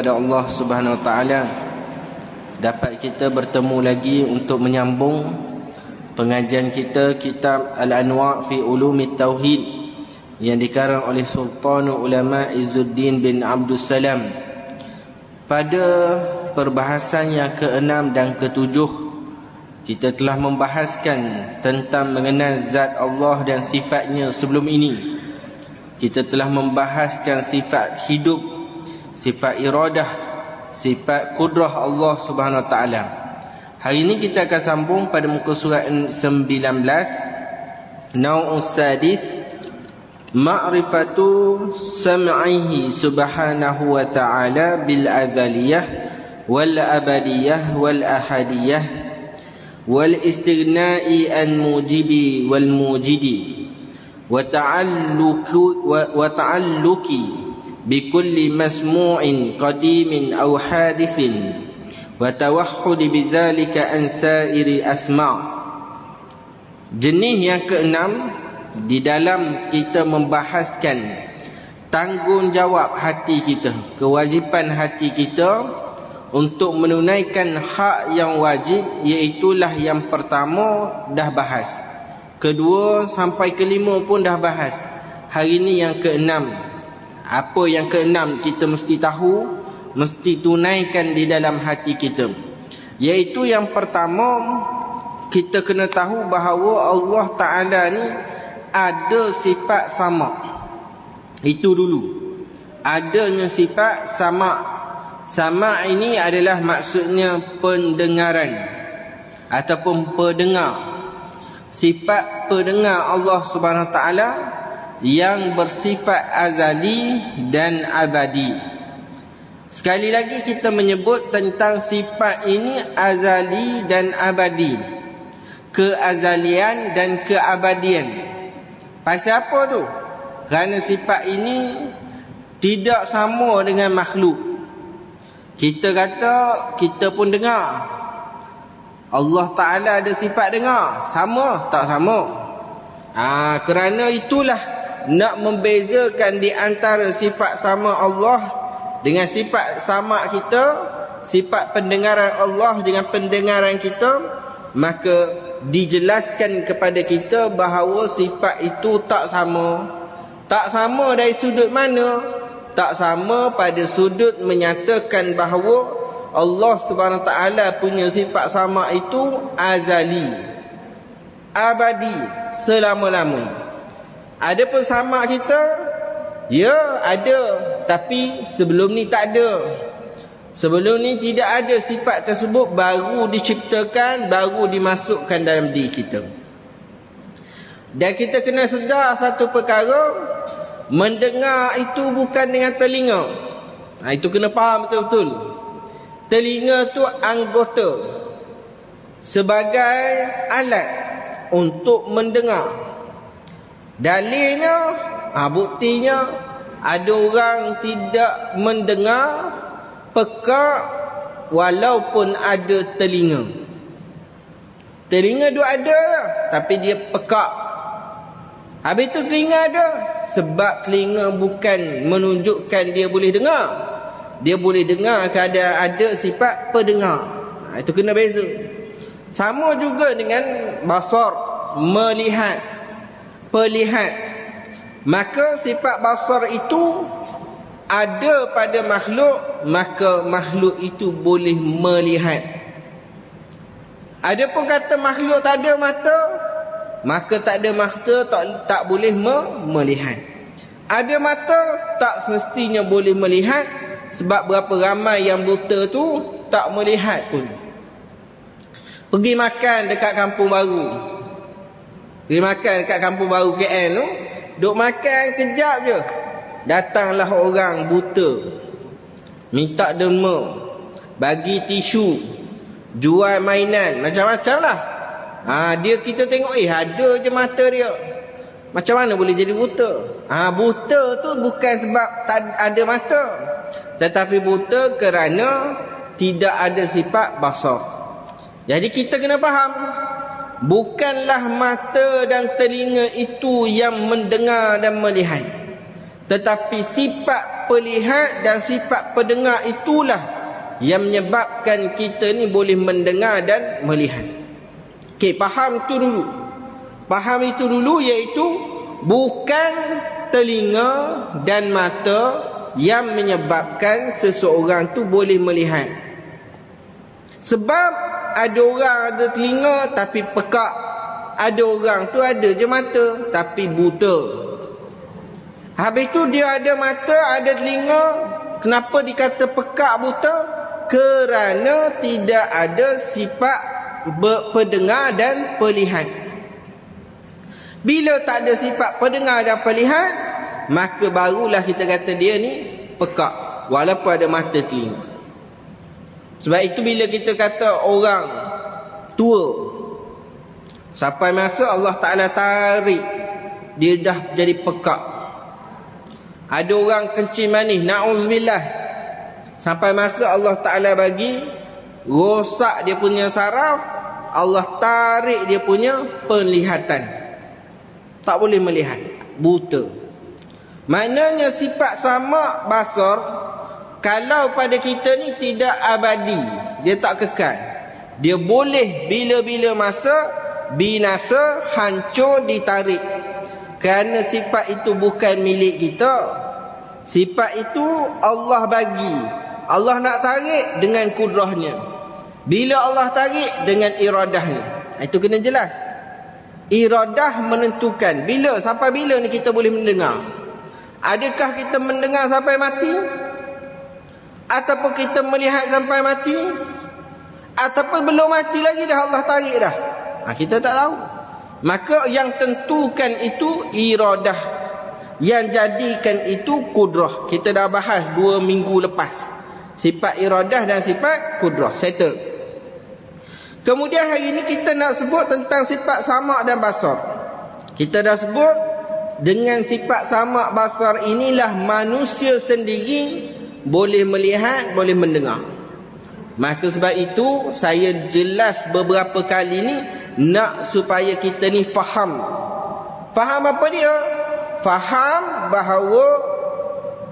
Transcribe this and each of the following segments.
Pada Allah Subhanahu Wa Taala, dapat kita bertemu lagi untuk menyambung pengajian kita kitab Al-Anwa' fi Ulumit Tauhid yang dikarang oleh Sultanul Ulama Izzuddin bin Abdul Salam. Pada perbahasan yang ke-6 dan ke-7, kita telah membahaskan tentang mengenal zat Allah dan sifatnya. Sebelum ini kita telah membahaskan sifat hidup, sifat iradah, sifat kudrah Allah Subhanahu Wa Taala. Hari ini kita akan sambung pada muka surat 19, Nau'us Sadis, Ma'rifatu sam'ihi subhanahu wa ta'ala bil azaliyah wal abadiyah wal ahadiyah wal istighna'i an mujibi wal mujidi wa ta'alluki bi kulli masmu'in qadimin aw hadithin wa tawahhudi bidzalika an sa'iri asma'. Jenis yang keenam di dalam kita membahaskan tanggungjawab hati kita, kewajipan hati kita untuk menunaikan hak yang wajib, iaitulah yang pertama dah bahas, kedua sampai kelima pun dah bahas. Hari ini yang keenam. Apa yang keenam kita mesti tahu, mesti tunaikan di dalam hati kita, iaitu yang pertama, kita kena tahu bahawa Allah Ta'ala ni ada sifat sama. Itu dulu, adanya sifat sama. Sama ini adalah maksudnya pendengaran ataupun pendengar. Sifat pendengar Allah Subhanahu Wa Taala yang bersifat azali dan abadi. Sekali lagi kita menyebut tentang sifat ini azali dan abadi, keazalian dan keabadian. Pasal apa tu? Kerana sifat ini tidak sama dengan makhluk. Kita kata kita pun dengar. Allah Ta'ala ada sifat dengar. Sama? Tak sama. Kerana itulah nak membezakan di antara sifat sama Allah dengan sifat sama kita, sifat pendengaran Allah dengan pendengaran kita, maka dijelaskan kepada kita bahawa sifat itu tak sama. Tak sama dari sudut mana? Tak sama pada sudut menyatakan bahawa Allah Subhanahu Taala punya sifat sama itu azali, abadi, selama-lamanya. Adapun sama kita, ya ada, tapi sebelum ni tak ada. Sebelum ni tidak ada sifat tersebut, baru diciptakan, baru dimasukkan dalam diri kita. Dan kita kena sedar satu perkara, mendengar itu bukan dengan telinga. Itu kena faham betul-betul. Telinga tu anggota sebagai alat untuk mendengar. Dalilnya, buktinya, ada orang tidak mendengar pekak walaupun ada telinga. Telinga dia ada, tapi dia pekak. Habis tu telinga ada, sebab telinga bukan menunjukkan dia boleh dengar. Dia boleh dengar keadaan ada sifat pendengar. Itu kena beza. Sama juga dengan basar, melihat, pelihat. Maka sifat basar itu ada pada makhluk, maka makhluk itu boleh melihat. Adapun kata makhluk tak ada mata, maka tak ada mata, tak boleh melihat. Ada mata, tak semestinya boleh melihat, sebab berapa ramai yang buta tu tak melihat pun. Pergi makan dekat kampung baru, pergi makan dekat kampung baru KL tu, duk makan kejap je, datanglah orang buta, minta derma, bagi tisu, jual mainan, macam-macam lah. Dia kita tengok, ada je mata dia, macam mana boleh jadi buta? Buta tu bukan sebab tak ada mata, tetapi buta kerana tidak ada sifat basar. Jadi kita kena faham, bukanlah mata dan telinga itu yang mendengar dan melihat, tetapi sifat pelihat dan sifat pendengar itulah yang menyebabkan kita ni boleh mendengar dan melihat. Okey, faham itu dulu. Faham itu dulu, iaitu bukan telinga dan mata yang menyebabkan seseorang tu boleh melihat. Sebab ada orang ada telinga tapi pekak, ada orang tu ada je mata tapi buta. Habis tu dia ada mata, ada telinga. Kenapa dikata pekak, buta? Kerana tidak ada sifat pendengar dan pelihat. Bila tak ada sifat pendengar dan pelihat, maka barulah kita kata dia ni pekak, walaupun ada mata, telinga. Sebab itu bila kita kata orang tua, sampai masa Allah Ta'ala tarik, dia dah jadi pekak. Ada orang kencing manis, na'udzubillah, sampai masa Allah Ta'ala bagi rosak dia punya saraf, Allah tarik dia punya penglihatan, tak boleh melihat, buta. Maknanya sifat samak basar kalau pada kita ni tidak abadi, dia tak kekal. Dia boleh bila-bila masa binasa, hancur, ditarik. Kerana sifat itu bukan milik kita. Sifat itu Allah bagi. Allah nak tarik dengan kudrahnya. Bila Allah tarik dengan iradahnya. Itu kena jelas. Iradah menentukan bila, sampai bila ni kita boleh mendengar. Adakah kita mendengar sampai mati? Ataupun kita melihat sampai mati? Ataupun belum mati lagi dah Allah tarik dah? Kita tak tahu. Maka yang tentukan itu iradah, yang jadikan itu kudrah. Kita dah bahas 2 minggu lepas, sifat iradah dan sifat kudrah, settle. Kemudian hari ini kita nak sebut tentang sifat samak dan basar. Kita dah sebut dengan sifat samak basar inilah manusia sendiri boleh melihat, boleh mendengar. Maka sebab itu saya jelas beberapa kali ni nak supaya kita ni faham. Faham apa dia? Faham bahawa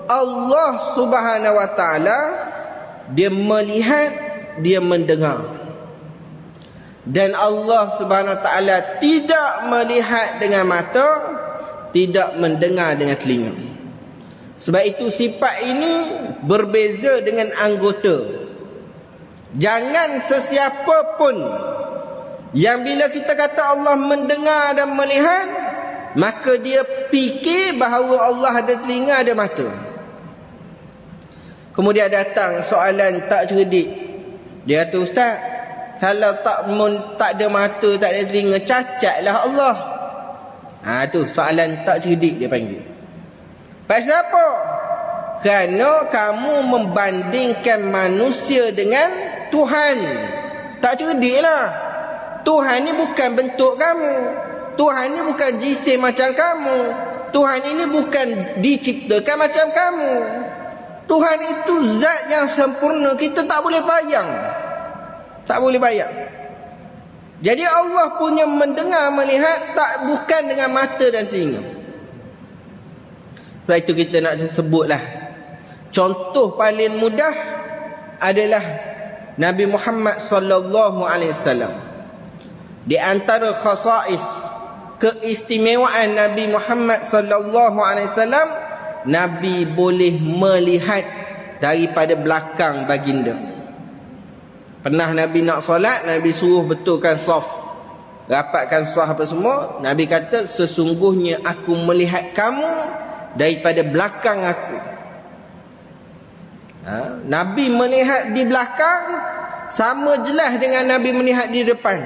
Allah Subhanahu Wa Taala dia melihat, dia mendengar. Dan Allah Subhanahu Wa Taala tidak melihat dengan mata, tidak mendengar dengan telinga. Sebab itu sifat ini berbeza dengan anggota. Jangan sesiapa pun yang bila kita kata Allah mendengar dan melihat, maka dia fikir bahawa Allah ada telinga, ada mata. Kemudian datang soalan tak cerdik. Dia kata, Ustaz, kalau tak ada mata, tak ada telinga, cacatlah Allah. Tu soalan tak cerdik dia panggil. Pasal apa? Kerana kamu membandingkan manusia dengan Tuhan. Tak cerdiklah. Tuhan ni bukan bentuk kamu. Tuhan ni bukan jisim macam kamu. Tuhan ini bukan diciptakan macam kamu. Tuhan itu zat yang sempurna. Kita tak boleh bayang. Tak boleh bayang. Jadi Allah punya mendengar, melihat tak bukan dengan mata dan telinga. Sebab itu kita nak sebutlah. Contoh paling mudah adalah Nabi Muhammad sallallahu alaihi wasallam. Di antara khasais, keistimewaan Nabi Muhammad sallallahu alaihi wasallam, Nabi boleh melihat daripada belakang baginda. Pernah Nabi nak solat, Nabi suruh betulkan saf, rapatkan saf apa semua. Nabi kata, sesungguhnya aku melihat kamu daripada belakang aku. Nabi melihat di belakang sama jelas dengan Nabi melihat di depan.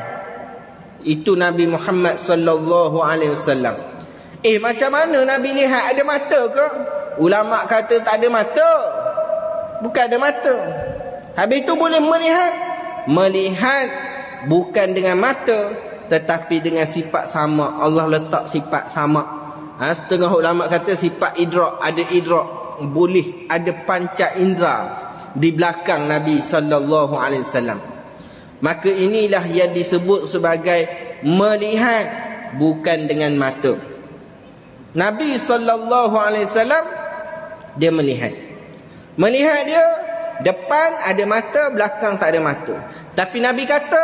Itu Nabi Muhammad sallallahu alaihi wasallam. Macam mana Nabi lihat? Ada mata ke? Ulama kata tak ada mata. Bukan ada mata. Habis itu boleh melihat. Melihat bukan dengan mata, tetapi dengan sifat sama. Allah letak sifat sama. Setengah ulama kata sifat idrak, ada idrak, boleh ada panca indera di belakang Nabi sallallahu alaihi wasallam. Maka inilah yang disebut sebagai melihat bukan dengan mata. Nabi sallallahu alaihi wasallam dia melihat. Melihat dia, depan ada mata, belakang tak ada mata. Tapi Nabi kata,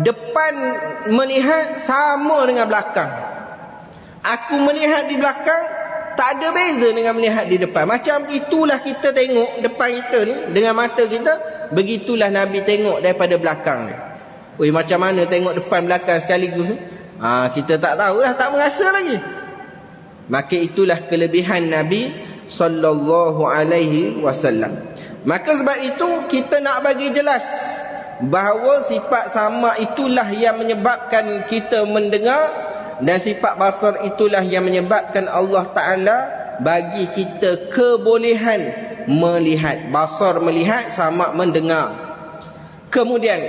depan melihat sama dengan belakang. Aku melihat di belakang, tak ada beza dengan melihat di depan. Macam itulah kita tengok depan kita ni dengan mata kita, begitulah Nabi tengok daripada belakang ni. Oi, macam mana tengok depan belakang sekaligus ni? Kita tak tahu dah, tak merasa lagi. Maka itulah kelebihan Nabi sallallahu alaihi wasallam. Maka sebab itu kita nak bagi jelas bahawa sifat sama itulah yang menyebabkan kita mendengar, dan sifat basar itulah yang menyebabkan Allah Ta'ala bagi kita kebolehan melihat. Basar melihat, sama mendengar. Kemudian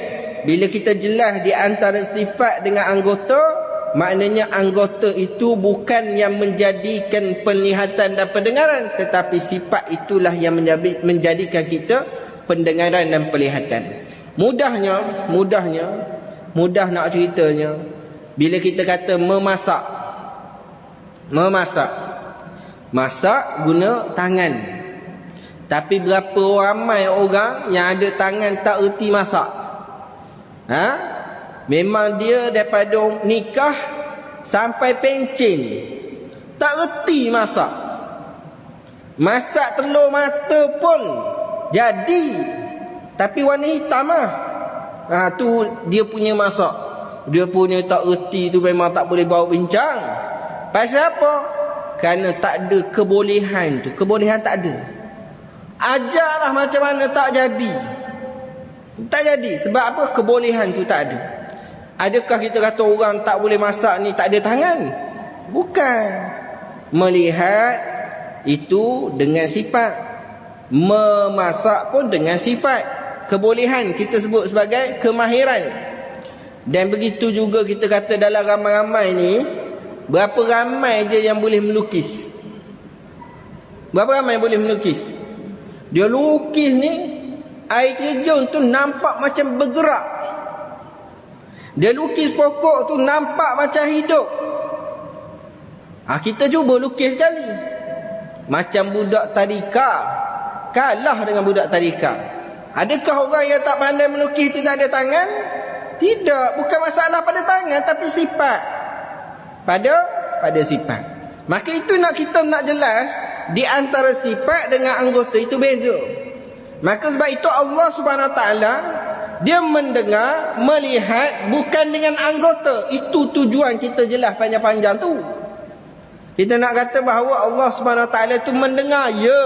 bila kita jelas di antara sifat dengan anggota, maknanya anggota itu bukan yang menjadikan penglihatan dan pendengaran, tetapi sifat itulah yang menjadikan kita pendengaran dan penglihatan. Mudah nak ceritanya, bila kita kata memasak, masak guna tangan. Tapi berapa ramai orang yang ada tangan tak erti masak? Memang dia daripada nikah sampai pencen tak erti masak. Masak telur mata pun jadi, tapi warna hitam tu dia punya masak. Dia punya tak erti tu memang tak boleh bawa bincang. Pasal apa? Kerana tak ada kebolehan tu. Kebolehan tak ada. Ajarlah macam mana tak jadi. Tak jadi. Sebab apa? Kebolehan tu tak ada. Adakah kita kata orang tak boleh masak ni tak ada tangan? Bukan. Melihat itu dengan sifat. Memasak pun dengan sifat. Kebolehan kita sebut sebagai kemahiran. Dan begitu juga kita kata dalam ramai-ramai ni, berapa ramai je yang boleh melukis? Berapa ramai yang boleh melukis? Dia lukis ni, air terjun tu nampak macam bergerak. Dia lukis pokok tu nampak macam hidup. Kita cuba lukis sekali. Macam budak tadika, kalah dengan budak tadika. Adakah orang yang tak pandai melukis tu tak ada tangan? Tidak, bukan masalah pada tangan, tapi sifat. Pada sifat. Maka itu kita nak jelas di antara sifat dengan anggota itu beza. Maka sebab itu Allah Subhanahu Wa Taala dia mendengar, melihat bukan dengan anggota. Itu tujuan kita jelas panjang-panjang tu. Kita nak kata bahawa Allah Subhanahu Wa Taala itu mendengar, ya,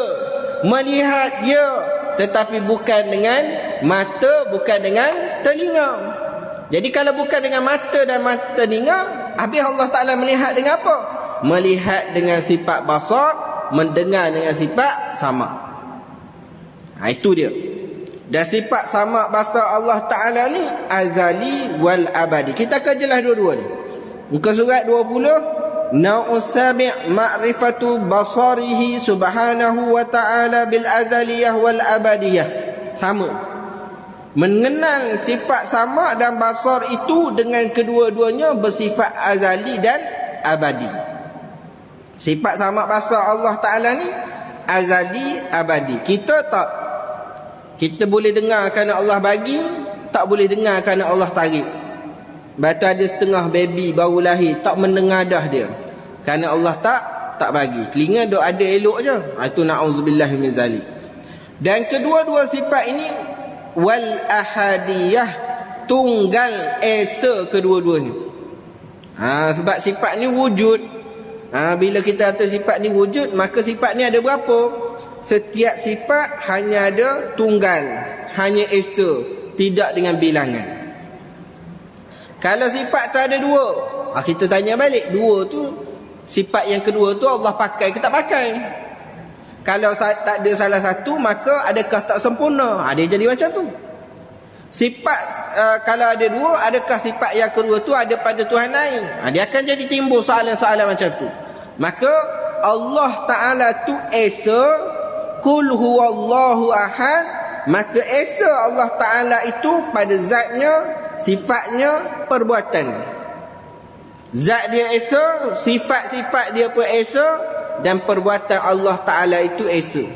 melihat, ya, tetapi bukan dengan mata, bukan dengan telinga. Jadi kalau bukan dengan mata dan mata telinga, habis Allah Ta'ala melihat dengan apa? Melihat dengan sifat basar, mendengar dengan sifat sama. Itu dia. Dan sifat sama basar Allah Ta'ala ni azali wal abadi. Kita akan jelas dua-dua ni. Muka surat 20, Nau'us sabi' ma'rifatu basarihi subhanahu wa ta'ala bil azaliyah wal abadiyah. Sama. Mengenal sifat sama dan basar itu dengan kedua-duanya bersifat azali dan abadi. Sifat sama basar Allah Ta'ala ni azali, abadi. Kita tak. Kita boleh dengar kerana Allah bagi, tak boleh dengar kerana Allah tarik. Batu ada setengah baby baru lahir, tak mendengar dah dia, kerana Allah tak bagi. Telinga dok ada elok je. Itu na'udzubillah min zalik. Dan kedua-dua sifat ini wal ahadiyah, tunggal esa kedua-duanya. Sebab sifat ni wujud. Bila kita kata sifat ni wujud, maka sifat ni ada berapa? Setiap sifat hanya ada tunggal, hanya esa, tidak dengan bilangan. Kalau sifat tak ada dua, kita tanya balik, dua tu sifat yang kedua tu Allah pakai ke tak pakai? Kalau tak ada salah satu, maka adakah tak sempurna? Dia jadi macam tu. Sifat kalau ada dua, adakah sifat yang kedua tu ada pada Tuhan lain? Dia akan jadi timbul soalan-soalan macam tu. Maka Allah Ta'ala tu esa, kul huwallahu ahad. Maka esa Allah Ta'ala itu pada zatnya, sifatnya, perbuatan. Zat dia esa, sifat-sifat dia pun esa, dan perbuatan Allah Ta'ala itu esa.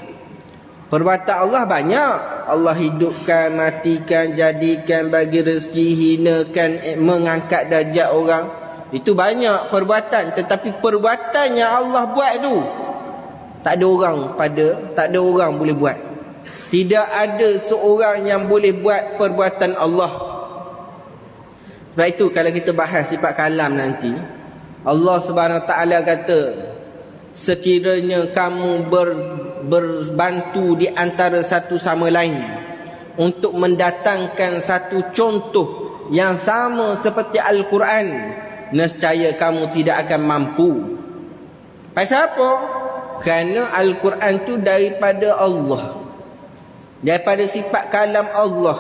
Perbuatan Allah banyak. Allah hidupkan, matikan, jadikan, bagi rezeki, hinakan, mengangkat darjat orang. Itu banyak perbuatan. Tetapi perbuatan yang Allah buat tu, tak ada orang boleh buat. Tidak ada seorang yang boleh buat perbuatan Allah. Sebab itu kalau kita bahas sifat kalam nanti, Allah Subhanahu Wa Taala kata, sekiranya kamu berbantu di antara satu sama lain untuk mendatangkan satu contoh yang sama seperti Al-Quran, nescaya kamu tidak akan mampu. Pasal apa? Kerana Al-Quran tu daripada Allah, daripada sifat kalam Allah.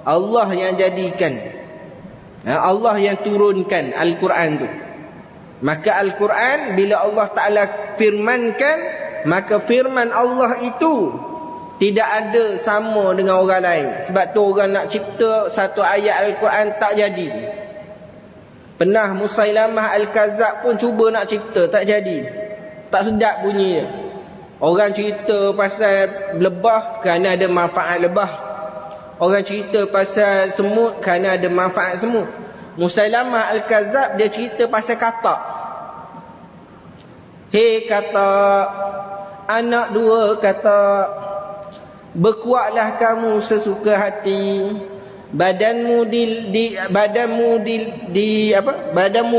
Allah yang jadikan, Allah yang turunkan Al-Quran tu. Maka Al-Quran bila Allah Ta'ala firmankan, maka firman Allah itu tidak ada sama dengan orang lain. Sebab tu orang nak cipta satu ayat Al-Quran tak jadi. Pernah Musailamah Al-Kazab pun cuba nak cipta, tak jadi. Tak sedap bunyi dia. Orang cerita pasal lebah kerana ada manfaat lebah. Orang cerita pasal semut kerana ada manfaat semut. Musailamah Al-Kazab dia cerita pasal katak. Hei katak, anak dua katak, berkuatlah kamu sesuka hati. Badanmu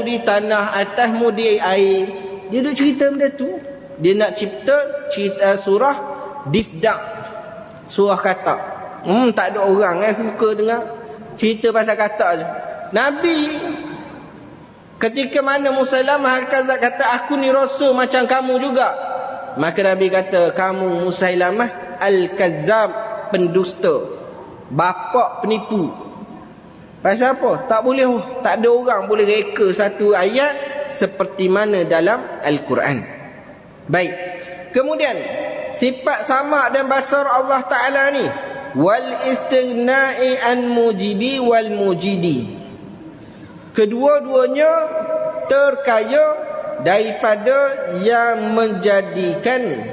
di tanah, atasmu di air. Dia duk cerita benda tu. Dia nak cerita surah Difdak, surah katak. Tak ada orang suka dengar cerita pasal katak je. Nabi ketika mana Musailamah Al-Kazab kata, aku ni rasul macam kamu juga, maka Nabi kata, kamu Musailamah Al-Kazab, pendusta, bapak penipu. Pasal apa? Tak ada orang boleh reka satu ayat seperti mana dalam Al-Quran. Baik. Kemudian sifat sama' dan basar Allah Ta'ala ni, wal istighna'i an mujibi wal mujidi. Kedua-duanya terkaya daripada yang menjadikan,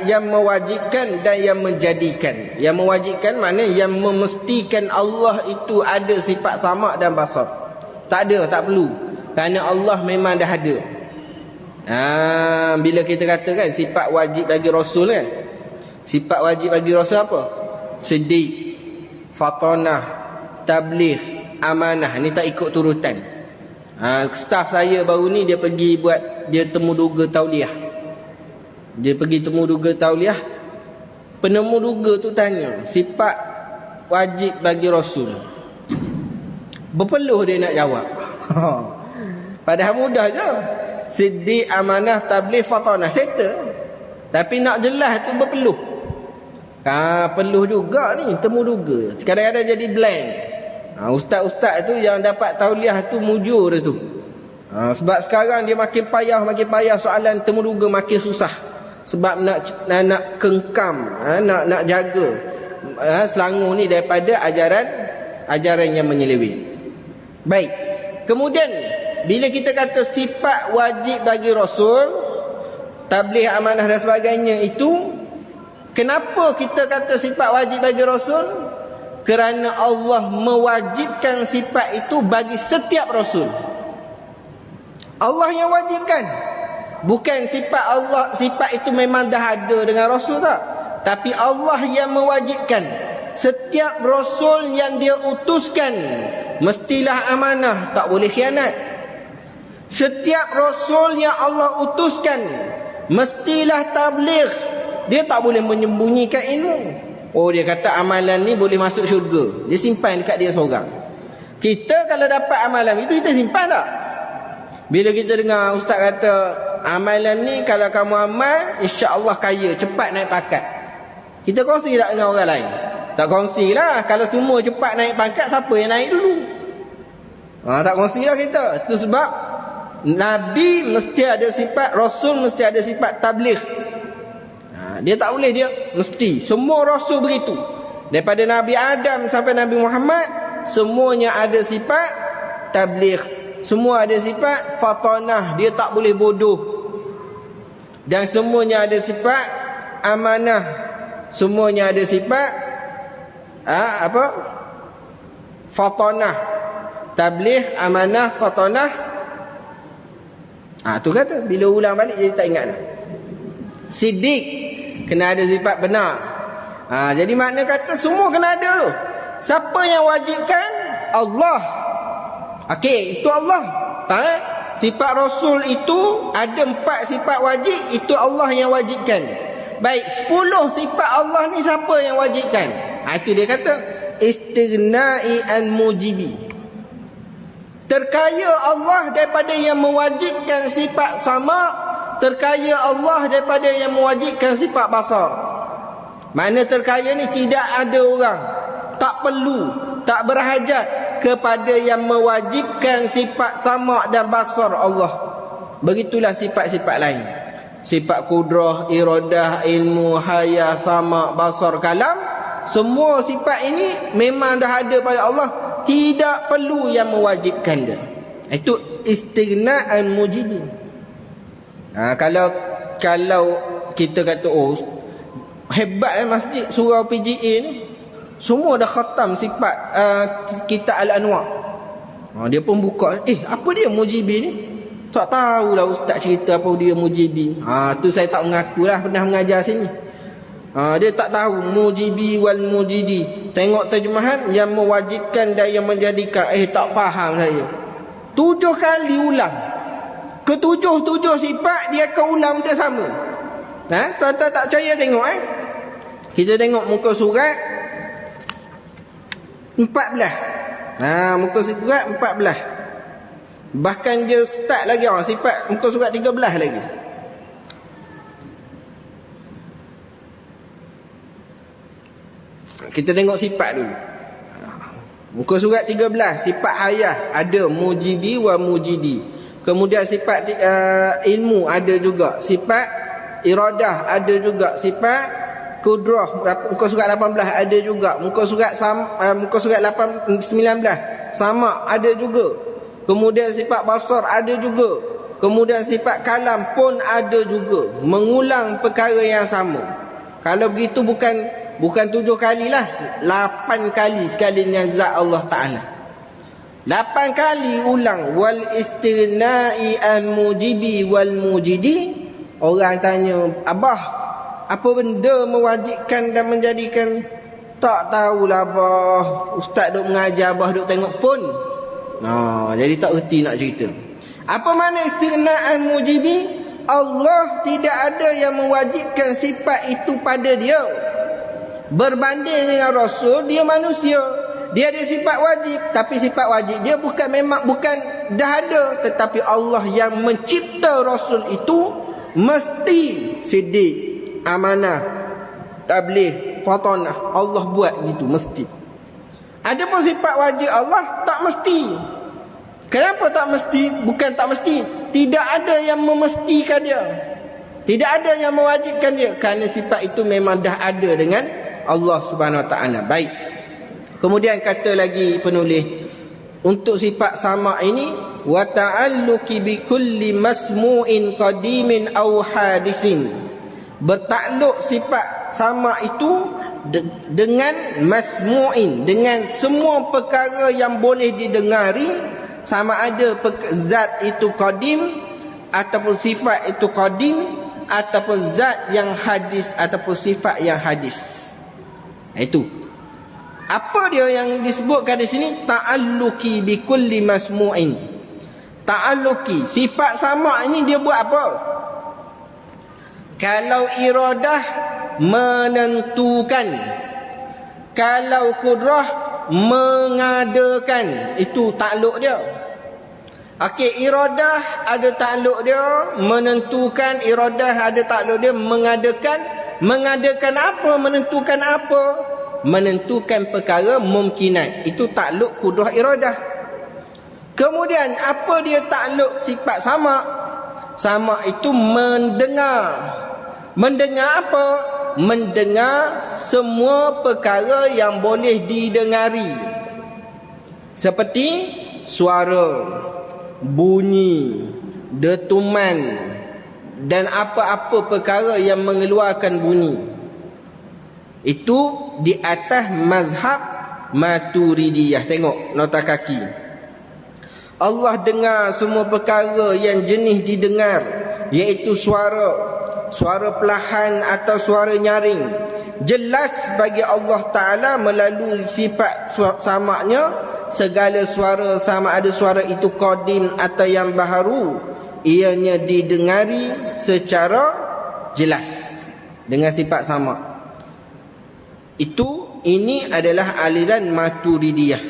yang mewajibkan dan yang menjadikan. Yang mewajibkan maknanya yang memestikan Allah itu ada sifat sama' dan basar. Tak ada, tak perlu. Kerana Allah memang dah ada. Bila kita katakan sifat wajib bagi Rasul kan, sifat wajib bagi Rasul apa? Siddiq, fatanah, tabligh, amanah. Ni tak ikut turutan. Staf saya baru ni dia pergi buat, dia temu duga tauliah. Dia pergi temu duga tauliah. Penemu duga tu tanya sifat wajib bagi Rasul. Berpeluh dia nak jawab. Padahal mudah je. Siddiq, amanah, tabligh, fatanah, settle. Tapi nak jelas tu berpeluh. Peluh juga ni, temu duga. Kadang-kadang jadi blank. Ustaz-ustaz tu yang dapat tauliah tu mujur tu. Sebab sekarang dia makin payah soalan temu duga makin susah. Sebab nak kengkam, nak jaga Selangor ni daripada ajaran yang menyeleweng. Baik. Kemudian bila kita kata sifat wajib bagi Rasul, tabligh, amanah dan sebagainya itu, kenapa kita kata sifat wajib bagi Rasul? Kerana Allah mewajibkan sifat itu bagi setiap Rasul. Allah yang wajibkan. Bukan sifat Allah, sifat itu memang dah ada dengan Rasul tak? Tapi Allah yang mewajibkan. Setiap Rasul yang dia utuskan mestilah amanah, tak boleh khianat. Setiap Rasul yang Allah utuskan mestilah tabligh, dia tak boleh menyembunyikan ilmu. Dia kata amalan ni boleh masuk syurga, dia simpan dekat dia seorang. Kita kalau dapat amalan itu, kita simpan tak? Bila kita dengar ustaz kata amalan ni kalau kamu amal, insya-Allah kaya, cepat naik pangkat, kita kongsi tak dengan orang lain? Tak kongsi lah. Kalau semua cepat naik pangkat, siapa yang naik dulu? Tak kongsi lah kita. Itu sebab Nabi mesti ada sifat, Rasul mesti ada sifat tabligh. Dia tak boleh, dia mesti. Semua Rasul begitu. Daripada Nabi Adam sampai Nabi Muhammad, semuanya ada sifat tabligh. Semua ada sifat fatanah, dia tak boleh bodoh. Dan semuanya ada sifat amanah, semuanya ada sifat fatanah. Tabligh, amanah, fatanah. Tu kata bila ulang balik jadi tak ingat dah. Siddiq, kena ada sifat benar. Jadi makna kata semua kena ada tu. Siapa yang wajibkan? Allah. Okey, itu Allah. Sifat Rasul itu ada 4 sifat wajib, itu Allah yang wajibkan. Baik, 10 sifat Allah ni siapa yang wajibkan? Itu dia kata istighnai an mujibi. Terkaya Allah daripada yang mewajibkan sifat sama, terkaya Allah daripada yang mewajibkan sifat basar. Mana terkaya ni tidak ada orang, tak perlu, tak berhajat kepada yang mewajibkan sifat sama dan basar Allah. Begitulah sifat-sifat lain. Sifat kudrah, iradah, ilmu, haya, sama, basar, kalam. Semua sifat ini memang dah ada pada Allah, tidak perlu yang mewajibkan dia. Itu istighna'an mujibin. Kalau kita kata hebat masjid surau PGA ni, semua dah khatam sifat kitab Al-Anwar. Dia pun buka, apa dia mujibi ni? Tak tahulah ustaz cerita apa dia mujibi. Tu saya tak mengakulah pernah mengajar sini. Dia tak tahu mujibi wal mujidi. Tengok terjemahan yang mewajibkan dan yang menjadikan. Tak faham saya. 7 kali ulang. Ketujuh sifat dia akan ulang dia sama. Tuan-tuan tak percaya tengok Kita tengok muka surat 14. Muka surat 14. Bahkan dia start lagi sifat muka surat 13 lagi. Kita tengok sifat dulu. Muka surat 13, sifat hayah ada mujibi wa mujidi. Kemudian sifat ilmu ada juga, sifat iradah ada juga, sifat kudrah muka surat 18 ada juga, muka surat 19 sama ada juga. Kemudian sifat basar ada juga. Kemudian sifat kalam pun ada juga, mengulang perkara yang sama. Kalau begitu bukan 7 kali lah, 8 kali sekali dengan zat Allah Ta'ala. 8 kali ulang wal istighnai an mujibi wal mujidi. Orang tanya, abah, apa benda mewajibkan dan menjadikan? Tak tahulah abah, ustaz duk mengajar, abah duk tengok phone. Jadi tak erti nak cerita. Apa makna istighnai an mujibi? Allah tidak ada yang mewajibkan sifat itu pada dia. Berbanding dengan Rasul, dia manusia, dia ada sifat wajib, tapi sifat wajib dia bukan dah ada, tetapi Allah yang mencipta Rasul itu mesti siddiq, amanah, tabligh, fatanah. Allah buat gitu mesti. Adapun sifat wajib Allah tak mesti. Kenapa tak mesti? Bukan tak mesti, tidak ada yang memestikan dia, tidak ada yang mewajibkan dia, kerana sifat itu memang dah ada dengan Allah Subhanahu Wa Taala. Baik. Kemudian kata lagi penulis, untuk sifat sama ini wa ta'alluqi bi kulli masmu'in qadimin aw hadisin. Bertakluk sifat sama itu dengan masmu'in, dengan semua perkara yang boleh didengari, sama ada zat itu qadim ataupun sifat itu qadim, ataupun zat yang hadis ataupun sifat yang hadis. Itu apa dia yang disebutkan di sini? Ta'alluqi bi kulli masmu'in. Ta'alluqi, sifat sama ini dia buat apa? Kalau iradah menentukan, kalau kudrah mengadakan, itu takluk dia. Okey, iradah ada takluk dia, menentukan, iradah ada takluk dia, mengadakan. Mengadakan apa? Menentukan apa? Menentukan perkara mungkinat. Itu takluk kudrah iradah. Kemudian apa dia takluk sifat sama? Sama itu mendengar. Mendengar apa? Mendengar semua perkara yang boleh didengari. Seperti suara, bunyi, detuman, dan apa-apa perkara yang mengeluarkan bunyi. Itu di atas mazhab Maturidiyah. Tengok nota kaki. Allah dengar semua perkara yang jenis didengar, iaitu suara perlahan atau suara nyaring. Jelas bagi Allah Ta'ala melalui sifat samaknya segala suara, sama ada suara itu qadim atau yang baharu, ianya didengari secara jelas dengan sifat samak. Ini adalah aliran Maturidiyah.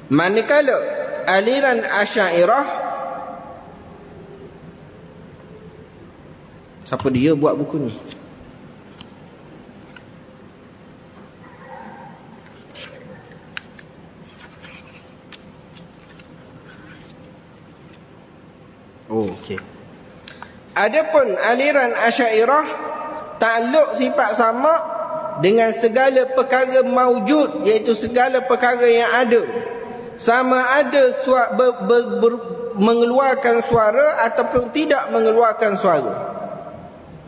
Manakala aliran Asy'ariyah, siapa dia buat buku ni? Oh, okey. Adapun aliran Asy'ariyah takluk sifat samak dengan segala perkara maujud, iaitu segala perkara yang ada, sama ada mengeluarkan suara ataupun tidak mengeluarkan suara.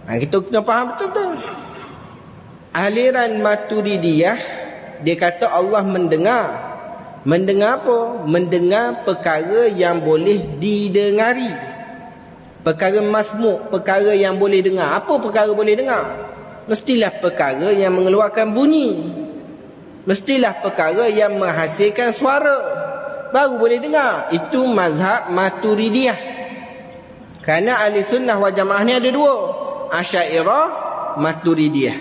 Kita kena faham betul-betul. Aliran Maturidiyah, dia kata Allah mendengar. Mendengar apa? Mendengar perkara yang boleh didengari. Perkara masmuk, perkara yang boleh dengar. Apa perkara boleh dengar? Mestilah perkara yang mengeluarkan bunyi. Mestilah perkara yang menghasilkan suara, baru boleh dengar. Itu mazhab Maturidiyah. Kerana ahli sunnah wal jamaah ni ada dua, Asy'ariyah, Maturidiyah.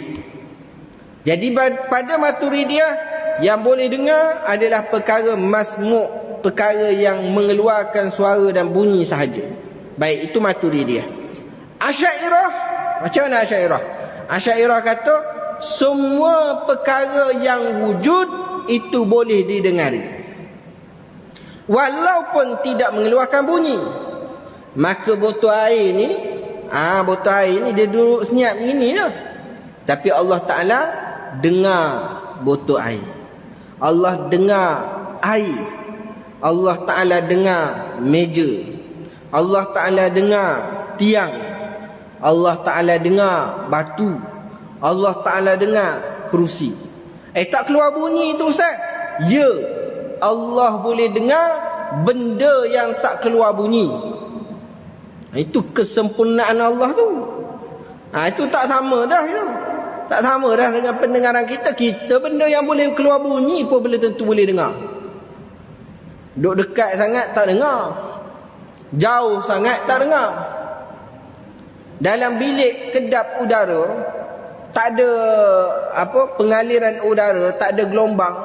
Jadi pada Maturidiyah, yang boleh dengar adalah perkara masmuk, perkara yang mengeluarkan suara dan bunyi sahaja. Baik, itu Maturidiyah. Asy'ariyah, macam mana Asy'ariyah? Asy'ariyah kata semua perkara yang wujud itu boleh didengari, walaupun tidak mengeluarkan bunyi. Maka botol air ni, botol air ni dia duduk senyap begini dah, tapi Allah Ta'ala dengar botol air. Allah dengar air. Allah Ta'ala dengar meja. Allah Ta'ala dengar tiang. Allah Ta'ala dengar batu. Allah Ta'ala dengar kerusi. Tak keluar bunyi itu Ustaz? Ya, Allah boleh dengar benda yang tak keluar bunyi. Itu kesempurnaan Allah tu. Itu tak sama dah itu. Tak sama dah dengan pendengaran kita. Kita benda yang boleh keluar bunyi pun belum tentu boleh dengar. Duk dekat sangat tak dengar, jauh sangat tak dengar. Dalam bilik kedap udara tak ada pengaliran udara, tak ada gelombang,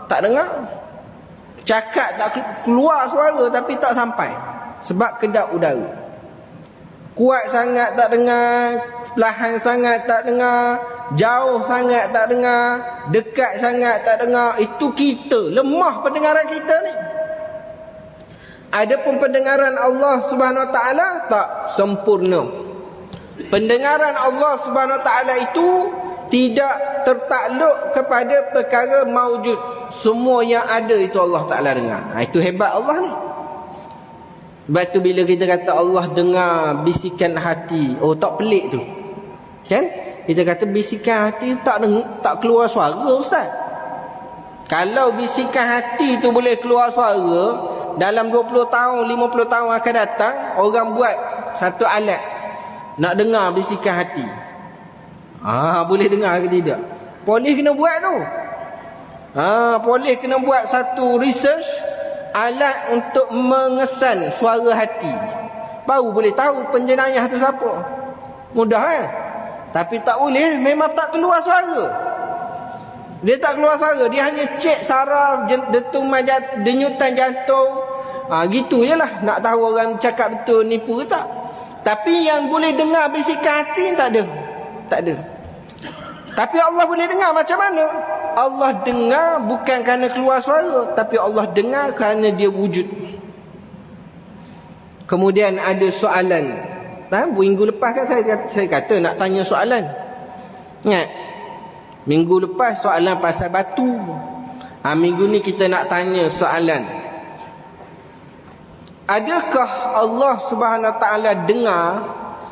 tak dengar. Cakap tak keluar suara tapi tak sampai, sebab kedap udara. Kuat sangat tak dengar, perlahan sangat tak dengar, jauh sangat tak dengar, dekat sangat tak dengar. Itu kita, lemah pendengaran kita ni. Adapun pendengaran Allah Subhanahu Wa Taala tak sempurna. Pendengaran Allah Subhanahu Wa Taala itu tidak tertakluk kepada perkara maujud. Semua yang ada itu Allah Ta'ala dengar. Itu hebat Allah ni. Sebab tu bila kita kata Allah dengar bisikan hati, tak pelik tu, kan? Kita kata bisikan hati tak keluar suara Ustaz. Kalau bisikan hati tu boleh keluar suara, dalam 20 tahun 50 tahun akan datang, orang buat satu alat nak dengar bisikan hati. Boleh dengar ke tidak? Polis kena buat tu. Polis kena buat satu research, alat untuk mengesan suara hati, baru boleh tahu penjenayah tu siapa. Mudah kan? Tapi tak boleh, memang tak keluar suara. Dia tak keluar suara, dia hanya cek saraf, dentuman denyutan jantung. Gitu je lah, nak tahu orang cakap betul nipu ke tak. Tapi yang boleh dengar bisikan hati tak ada. Tak ada. Tapi Allah boleh dengar macam mana? Allah dengar bukan kerana keluar suara, tapi Allah dengar kerana dia wujud. Kemudian ada soalan. Minggu lepas kan saya kata nak tanya soalan. Ingat? Minggu lepas soalan pasal batu. Minggu ni kita nak tanya soalan. Adakah Allah Subhanahu Wa Taala dengar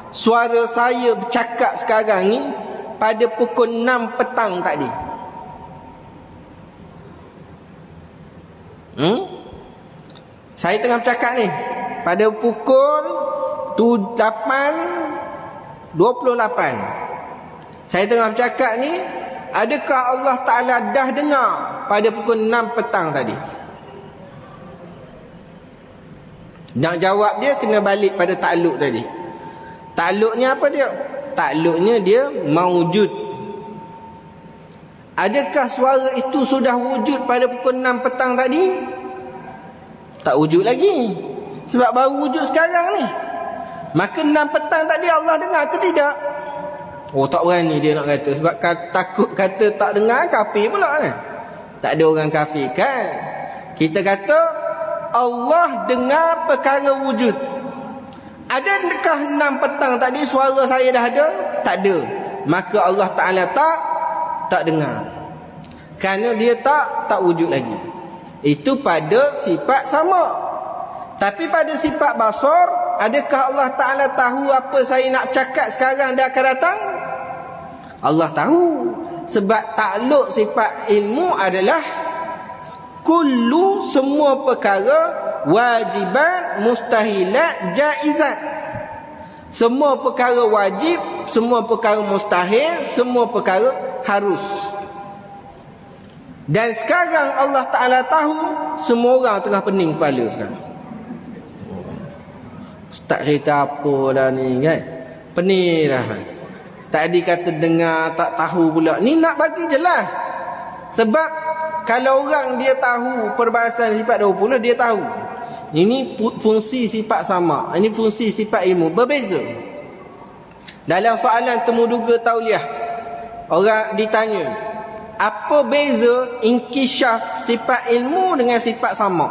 suara saya bercakap sekarang ni pada pukul 6 petang tadi? Saya tengah bercakap ni pada pukul 8:28. Saya tengah bercakap ni, adakah Allah Ta'ala dah dengar pada pukul 6 petang tadi? Nak jawab dia kena balik pada takluk tadi. Takluknya apa dia? Takluknya dia maujud. Adakah suara itu sudah wujud pada pukul 6 petang tadi? Tak wujud lagi. Sebab baru wujud sekarang ni. Maka 6 petang tadi Allah dengar ke tidak? Oh, tak berani dia nak kata. Sebab takut kata tak dengar, kafir pula kan? Tak ada orang kafir kan? Kita kata Allah dengar perkara wujud. Adakah 6 petang tadi suara saya dah ada? Tak ada. Maka Allah Ta'ala tak dengar. Kerana dia tak wujud lagi. Itu pada sifat sama. Tapi pada sifat basar, adakah Allah Ta'ala tahu apa saya nak cakap sekarang dan akan datang? Allah tahu. Sebab takluk sifat ilmu adalah kullu, semua perkara, wajibat, mustahilat, jaizat. Semua perkara wajib, semua perkara mustahil, semua perkara harus. Dan sekarang Allah Ta'ala tahu, semua orang tengah pening kepala sekarang. Ustaz cerita apa dah ni kan? Pening dah. Tadi kata dengar, tak tahu pula. Ni nak bagi jelas. Sebab kalau orang dia tahu perbahasan sifat 20, dia tahu ini fungsi sifat sama, ini fungsi sifat ilmu berbeza. Dalam soalan temuduga tauliah, orang ditanya, apa beza inkisyaf sifat ilmu dengan sifat sama?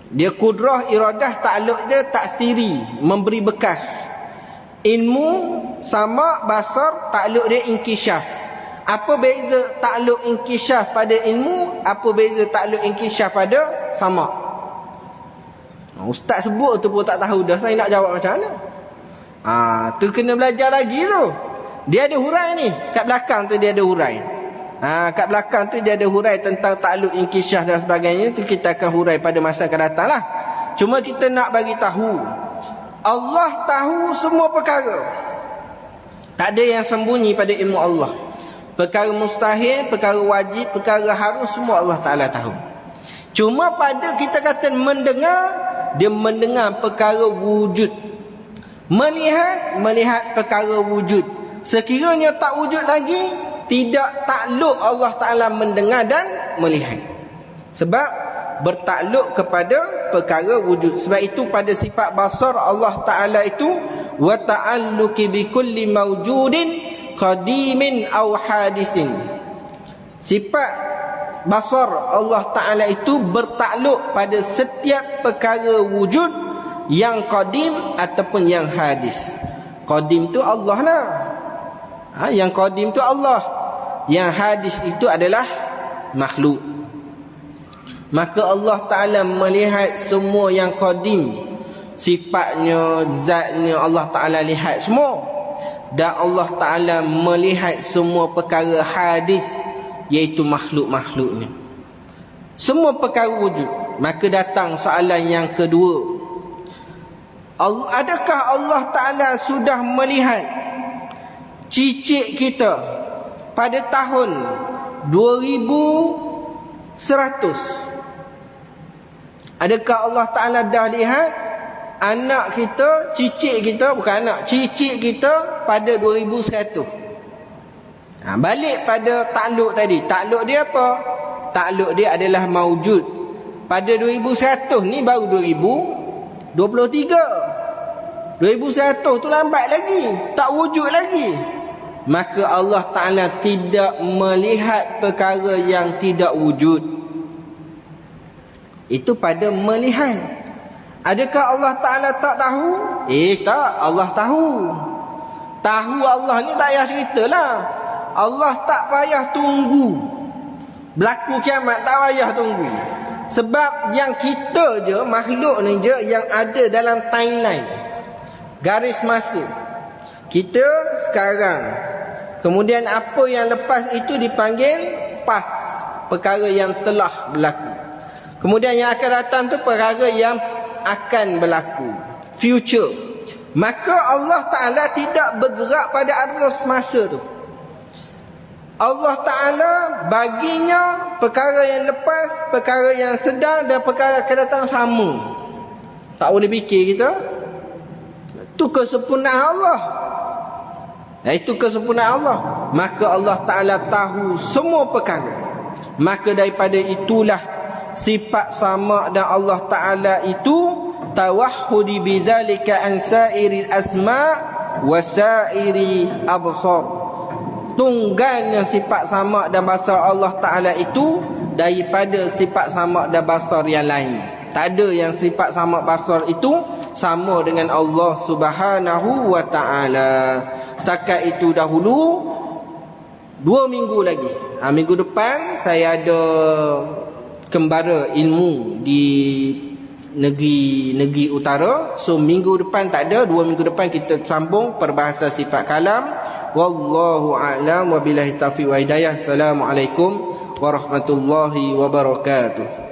Dia kudrah, iradah, takluk dia taksiri, memberi bekas. Ilmu sama, basar, takluk dia inkisyaf. Apa beza takluk inkisyaf pada ilmu? Apa beza takluk inkisyaf pada sama? Ustaz sebut tu pun tak tahu dah. Saya nak jawab macam mana? Tu kena belajar lagi tu. Dia ada hurai ni. Kat belakang tu dia ada hurai. Kat belakang tu dia ada hurai tentang takluk inkisyaf dan sebagainya. Tu kita akan hurai pada masa akan datang lah. Cuma kita nak bagi tahu, Allah tahu semua perkara. Tak ada yang sembunyi pada ilmu Allah. Perkara mustahil, perkara wajib, perkara harus, semua Allah Ta'ala tahu. Cuma pada kita kata mendengar, dia mendengar perkara wujud. Melihat perkara wujud. Sekiranya tak wujud lagi, tidak takluk Allah Ta'ala mendengar dan melihat. Sebab bertakluk kepada perkara wujud. Sebab itu pada sifat basar Allah Ta'ala itu, wa ta'alluki bi kulli mawjudin qadimin aw hadisin. Sifat basar Allah Ta'ala itu bertakluk pada setiap perkara wujud yang qadim ataupun yang hadis. Qadim tu Allah lah. Yang qadim tu Allah. Yang hadis itu adalah makhluk. Maka Allah Ta'ala melihat semua yang qadim. Sifatnya, zatnya Allah Ta'ala lihat semua. Dan Allah Ta'ala melihat semua perkara hadis, iaitu makhluk-makhluknya. Semua perkara wujud. Maka datang soalan yang kedua. Adakah Allah Ta'ala sudah melihat cicit kita pada tahun 2100? Adakah Allah Ta'ala dah lihat anak kita, cicit kita, bukan anak, cicit kita pada 2100? Balik pada takluk tadi. Takluk dia apa? Takluk dia adalah maujud. Pada 2100 ni baru 2023. 2100 tu lambat lagi, tak wujud lagi. Maka Allah Ta'ala tidak melihat perkara yang tidak wujud. Itu pada melihat. Adakah Allah Ta'ala tak tahu? Tak, Allah tahu. Tahu Allah ni tak payah ceritalah. Allah tak payah tunggu berlaku kiamat, tak payah tunggu. Sebab yang kita je, makhluk ni je yang ada dalam timeline. garis masa kita sekarang. Kemudian apa yang lepas itu dipanggil past, perkara yang telah berlaku. Kemudian yang akan datang tu perkara yang akan berlaku, future. Maka Allah Ta'ala tidak bergerak pada arus masa tu. Allah Ta'ala baginya perkara yang lepas, perkara yang sedang dan perkara akan datang sama. Tak boleh fikir kita. Itu kesempurnaan Allah. Itu kesempurnaan Allah. Maka Allah Ta'ala tahu semua perkara. Maka daripada itulah sifat sama dan Allah Ta'ala itu tawahhudi bizalika an sa'iril asma' wa sa'iri absar. Tunggalnya sifat sama dan basar Allah Ta'ala itu daripada sifat sama dan basar yang lain. Tak ada yang sifat sama basar itu sama dengan Allah Subhanahu wa Ta'ala. Setakat itu dahulu. 2 minggu lagi, minggu depan saya ada kembara ilmu di negeri utara. So minggu depan tak ada, 2 minggu depan kita sambung perbahasan sifat kalam. Wallahu a'lam wa billahi taufiq wa hidayah. Assalamualaikum warahmatullahi wabarakatuh.